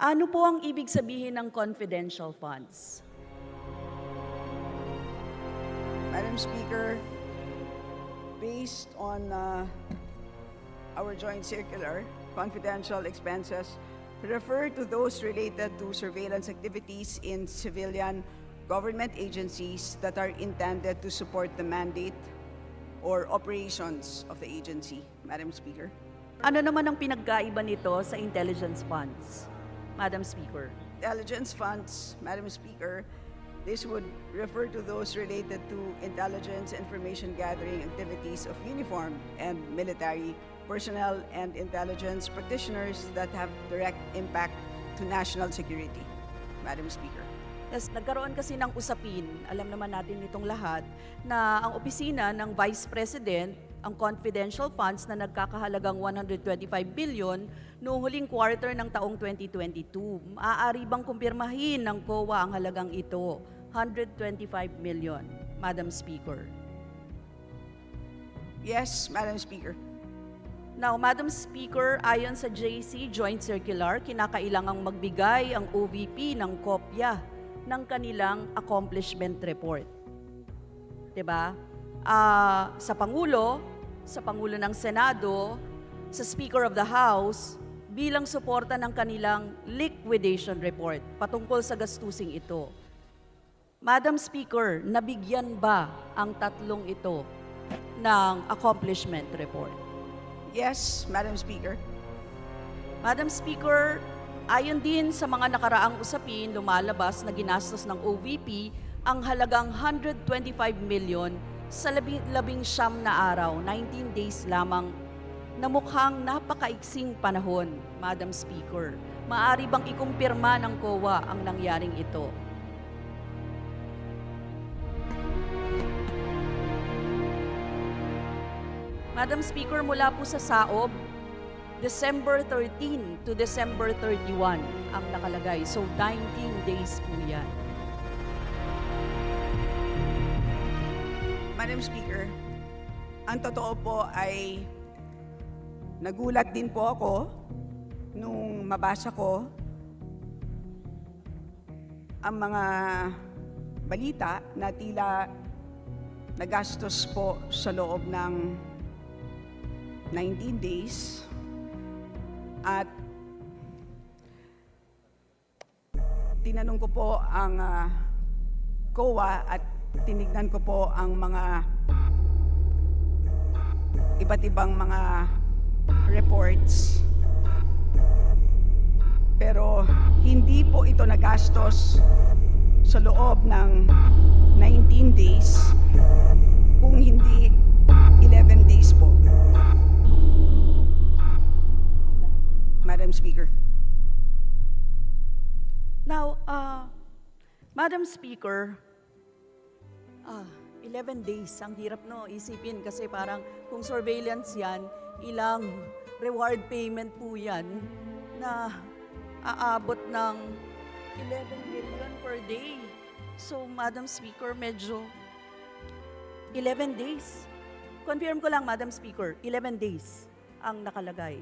Ano po ang ibig sabihin ng confidential funds? Madam Speaker, based on our joint circular, confidential expenses refer to those related to surveillance activities in civilian government agencies that are intended to support the mandate or operations of the agency, Madam Speaker. Ano naman ang pinagkaiba nito sa intelligence funds, Madam Speaker? Intelligence funds, Madam Speaker, this would refer to those related to intelligence information gathering activities of uniformed and military personnel and intelligence practitioners that have direct impact to national security, Madam Speaker. Yes, nagkaroon kasi ng usapin, alam naman natin itong lahat, na ang opisina ng Vice President, ang confidential funds na nagkakahalagang 125 billion noong huling quarter ng taong 2022. Maaari bang kumpirmahin ng COA ang halagang ito? 125 million, Madam Speaker. Yes, Madam Speaker. Now, Madam Speaker, ayon sa JC Joint Circular, kinakailangang magbigay ang OVP ng kopya ng kanilang accomplishment report. 'Di ba? Sa Pangulo ng Senado, sa Speaker of the House, bilang suporta ng kanilang liquidation report patungkol sa gastusing ito. Madam Speaker, nabigyan ba ang tatlong ito ng accomplishment report? Yes, Madam Speaker. Madam Speaker, ayon din sa mga nakaraang usapin, lumalabas na ginastos ng OVP ang halagang 125 million sa labing siyam na araw, 19 days lamang, na mukhang napakaiksing panahon, Madam Speaker. Maaari bang ikumpirma ng COA ang nangyaring ito? Madam Speaker, mula po sa SAOB, December 13 to December 31 ang nakalagay. So, 19 days po yan. Madam Speaker, ang totoo po ay nagulat din po ako nung mabasa ko ang mga balita na tila nagastos po sa loob ng 19 days at tinanong ko po ang COA at tinignan ko po ang mga iba't ibang mga reports, pero hindi po ito nagastos sa loob ng 19 days kung hindi 11 days po. Madam Speaker. Now, Madam Speaker, 11 days, ang hirap no, isipin kasi parang kung surveillance yan, ilang reward payment po yan na aabot ng 11 million per day. So, Madam Speaker, medyo 11 days. Confirm ko lang, Madam Speaker, 11 days ang nakalagay.